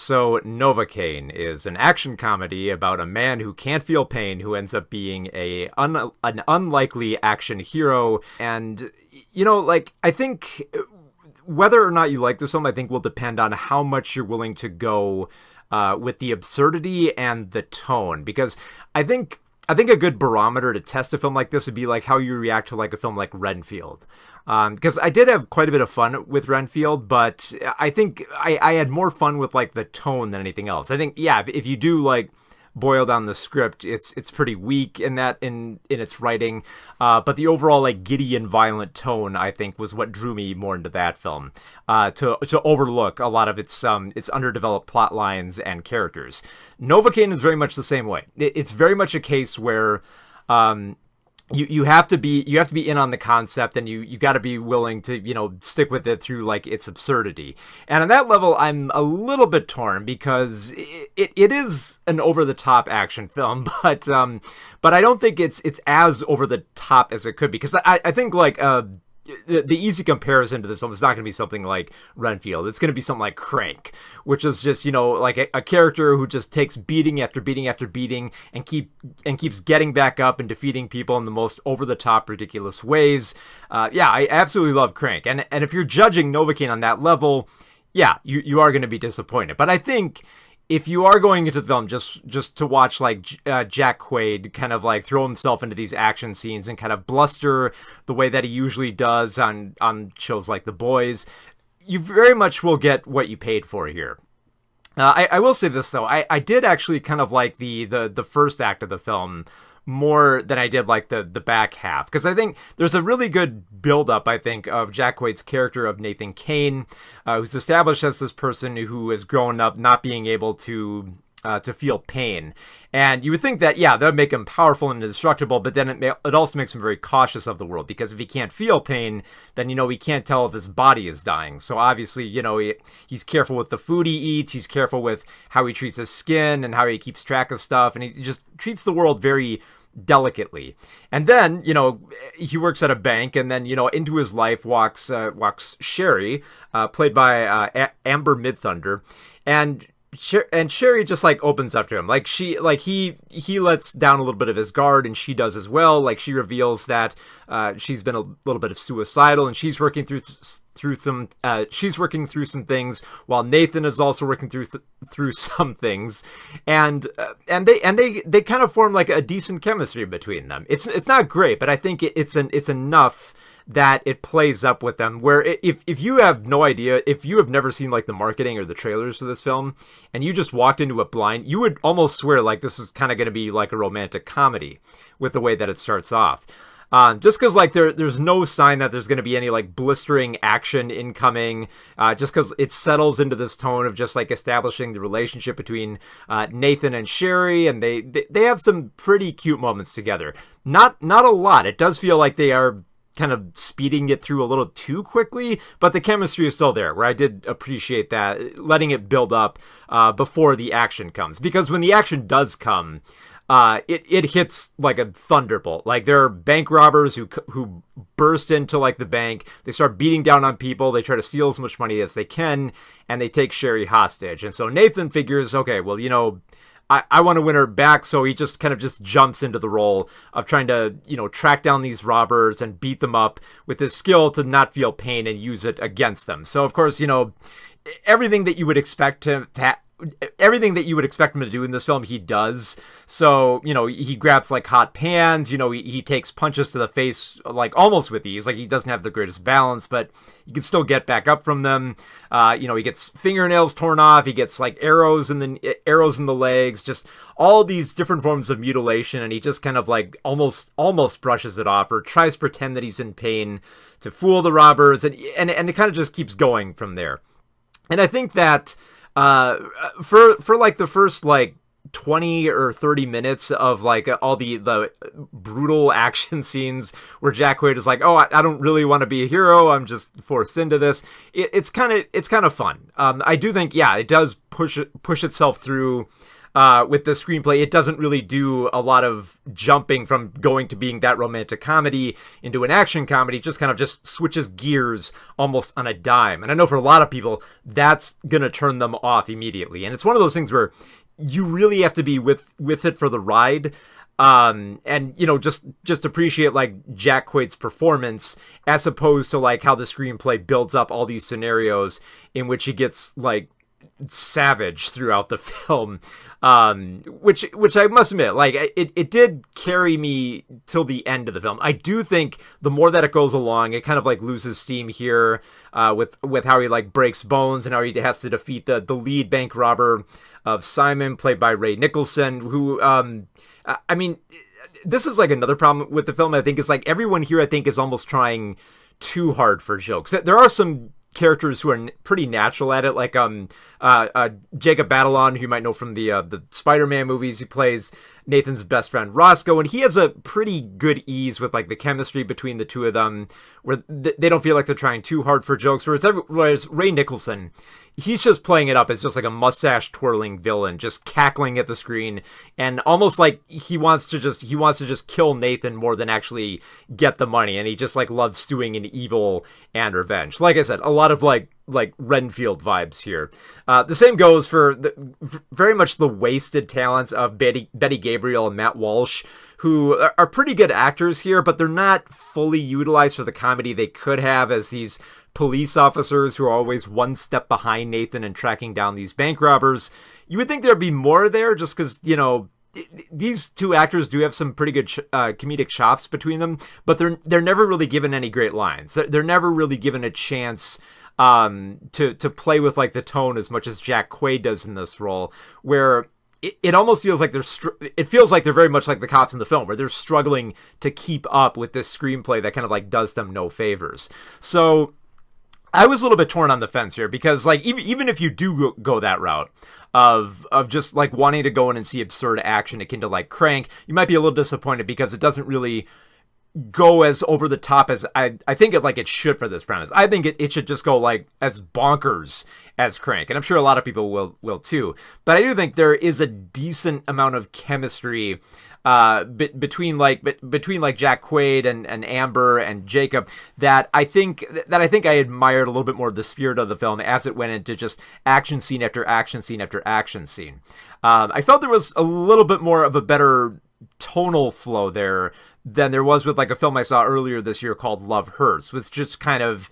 So Novocaine is an action comedy about a man who can't feel pain, who ends up being an unlikely action hero. And, I think whether or not you like this film, I think will depend on how much you're willing to go with the absurdity and the tone. Because I think a good barometer to test a film like this would be like how you react to like a film like Renfield. Because I did have quite a bit of fun with Renfield, but I think I had more fun with like the tone than anything else. I think, yeah, if you do like boil down the script, it's pretty weak in its writing, but the overall like giddy and violent tone, I think, was what drew me more into that film. To overlook a lot of its underdeveloped plot lines and characters. Novocaine is very much the same way. It's very much a case where you have to be in on the concept, and you got to be willing to stick with it through like its absurdity. And on that level, I'm a little bit torn because it is an over the top action film, but I don't think it's as over the top as it could be, because I think like the easy comparison to this film is not going to be something like Renfield. It's going to be something like Crank, which is just, like a character who just takes beating after beating after beating and keeps getting back up and defeating people in the most over-the-top, ridiculous ways. I absolutely love Crank. And if you're judging Novocaine on that level, yeah, you are going to be disappointed. But I think if you are going into the film just to watch like Jack Quaid kind of like throw himself into these action scenes and kind of bluster the way that he usually does on shows like The Boys, you very much will get what you paid for here. I will say this though, I did actually kind of like the first act of the film more than I did like the back half, because I think there's a really good build-up, I think, of Jack Quaid's character of Nathan Kane, who's established as this person who has grown up not being able to feel pain. And you would think that, yeah, that would make him powerful and indestructible, but then it also makes him very cautious of the world, because if he can't feel pain, then, he can't tell if his body is dying. So obviously, he's careful with the food he eats, he's careful with how he treats his skin and how he keeps track of stuff, and he just treats the world very delicately. And then, he works at a bank, and then, into his life walks Sherry, played by Amber Midthunder, and Sherry just like opens up to him. Like he lets down a little bit of his guard, and she does as well. Like she reveals that she's been a little bit of suicidal, and she's working through some things, while Nathan is also working through some things, and they kind of form like a decent chemistry between them. It's not great, but I think it's enough that it plays up with them, where if you have no idea, if you have never seen like the marketing or the trailers for this film, and you just walked into it blind, you would almost swear like this is kind of going to be like a romantic comedy with the way that it starts off. Just because like there's no sign that there's going to be any like blistering action incoming, just because it settles into this tone of just like establishing the relationship between Nathan and Sherry, and they have some pretty cute moments together. Not a lot. It does feel like they are kind of speeding it through a little too quickly, but the chemistry is still there, where I did appreciate that, letting it build up before the action comes. Because when the action does come, it hits like a thunderbolt. Like there are bank robbers who burst into like the bank. They start beating down on people. They try to steal as much money as they can, and they take Sherry hostage. And so Nathan figures, okay, well, I want to win her back, so he just kind of just jumps into the role of trying to, track down these robbers and beat them up with his skill to not feel pain and use it against them. So, of course, everything that you would expect everything that you would expect him to do in this film, he does. So, he grabs like hot pans, he takes punches to the face like almost with ease. Like he doesn't have the greatest balance, but he can still get back up from them. He gets fingernails torn off. He gets like arrows in the legs, just all these different forms of mutilation. And he just kind of like almost brushes it off, or tries to pretend that he's in pain to fool the robbers. And it kind of just keeps going from there. And I think that, for like the first like 20 or 30 minutes of like all the brutal action scenes where Jack Quaid is like, oh, I don't really want to be a hero, I'm just forced into this. It's kind of fun. I do think, yeah, it does push itself through with the screenplay, it doesn't really do a lot of jumping from going to being that romantic comedy into an action comedy. It just kind of just switches gears almost on a dime. And I know for a lot of people, that's going to turn them off immediately. And it's one of those things where you really have to be with it for the ride. And just appreciate like Jack Quaid's performance as opposed to like how the screenplay builds up all these scenarios in which he gets like savage throughout the film, which I must admit, like it did carry me till the end of the film. I do think the more that it goes along, it kind of like loses steam here, with how he like breaks bones and how he has to defeat the lead bank robber of Simon, played by Ray Nicholson, who I mean, this is like another problem with the film. I think is like everyone here, I think, is almost trying too hard for jokes. There are some characters who are pretty natural at it, like Jacob Batalon, who you might know from the Spider-Man movies. He plays Nathan's best friend Roscoe, and he has a pretty good ease with like the chemistry between the two of them, where they don't feel like they're trying too hard for jokes. Whereas Ray Nicholson, he's just playing it up as just like a mustache twirling villain, just cackling at the screen, and almost like he wants to just kill Nathan more than actually get the money, and he just like loves stewing in evil and revenge. Like I said, a lot of like Renfield vibes here. The same goes for very much the wasted talents of Betty Gabriel and Matt Walsh, who are pretty good actors here, but they're not fully utilized for the comedy they could have as these police officers who are always one step behind Nathan and tracking down these bank robbers. You would think there'd be more there just because, these two actors do have some pretty good comedic chops between them, but they're never really given any great lines. They're never really given a chance to play with like the tone as much as Jack Quaid does in this role, where it almost feels like they're very much like the cops in the film, where they're struggling to keep up with this screenplay that kind of like does them no favors. So I was a little bit torn on the fence here, because like even if you do go that route of just like wanting to go in and see absurd action akin to like Crank, you might be a little disappointed because it doesn't really go as over the top as I think it should for this premise. I think it should just go like as bonkers as Crank, and I'm sure a lot of people will too. But I do think there is a decent amount of chemistry between Jack Quaid and Amber and Jacob that I think I admired a little bit more of the spirit of the film as it went into just action scene after action scene after action scene. I felt there was a little bit more of a better tonal flow there than there was with like a film I saw earlier this year called Love Hurts, which just kind of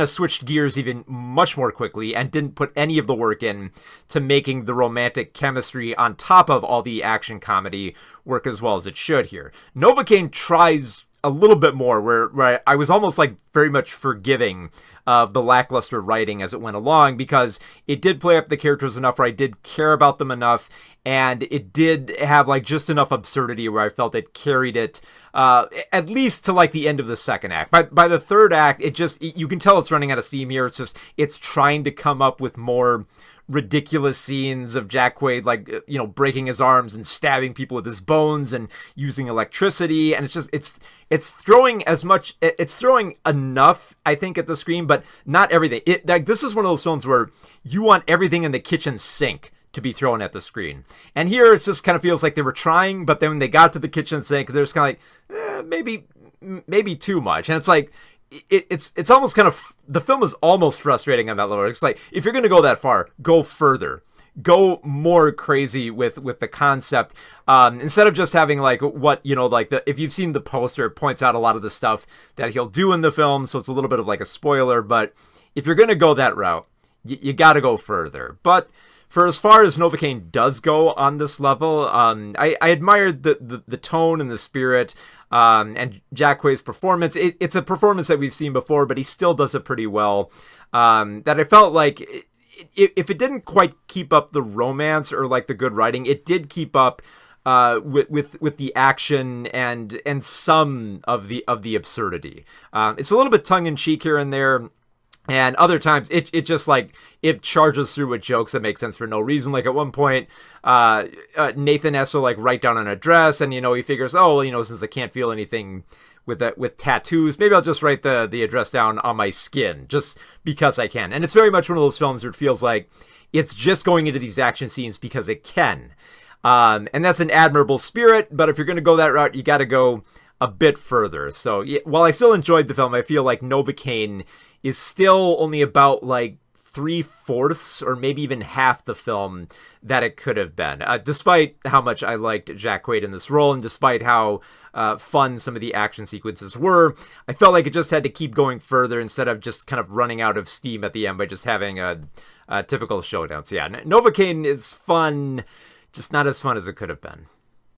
switched gears even much more quickly and didn't put any of the work in to making the romantic chemistry on top of all the action comedy work as well as it should here. Novocaine tries a little bit more, where I was almost like very much forgiving of the lackluster writing as it went along, because it did play up the characters enough where I did care about them enough, and it did have like just enough absurdity where I felt it carried it at least to like the end of the second act. By the third act, you can tell it's running out of steam here. It's trying to come up with more ridiculous scenes of Jack Quaid, like, breaking his arms and stabbing people with his bones and using electricity. And it's throwing enough, I think, at the screen, but not everything. This is one of those films where you want everything in the kitchen sink to be thrown at the screen. And here it just kind of feels like they were trying, but then when they got to the kitchen sink, they're just kind of like, maybe too much. And it's like, it's almost kind of, the film is almost frustrating on that level. It's like, if you're going to go that far, go further. Go more crazy with the concept, instead of just having like if you've seen the poster, it points out a lot of the stuff that he'll do in the film, so it's a little bit of like a spoiler. But if you're going to go that route, you got to go further. But for as far as Novocaine does go on this level, I admired the tone and the spirit, and Jack Quaid's performance. It's a performance that we've seen before, but he still does it pretty well. That I felt like if it didn't quite keep up the romance or like the good writing, it did keep up with the action and some of the absurdity. It's a little bit tongue in cheek here and there. And other times, it just like, it charges through with jokes that make sense for no reason. Like at one point, Nathan has to like write down an address, and he figures, since I can't feel anything with tattoos, maybe I'll just write the address down on my skin just because I can. And it's very much one of those films where it feels like It's just going into these action scenes because it can. And that's an admirable spirit, but if you're going to go that route, you got to go a bit further. So while I still enjoyed the film, I feel like Novocaine is still only about like 3/4 or maybe even half the film that it could have been. Despite how much I liked Jack Quaid in this role, and despite how fun some of the action sequences were, I felt like it just had to keep going further instead of just kind of running out of steam at the end by just having a typical showdown. So yeah, Novocaine is fun, just not as fun as it could have been.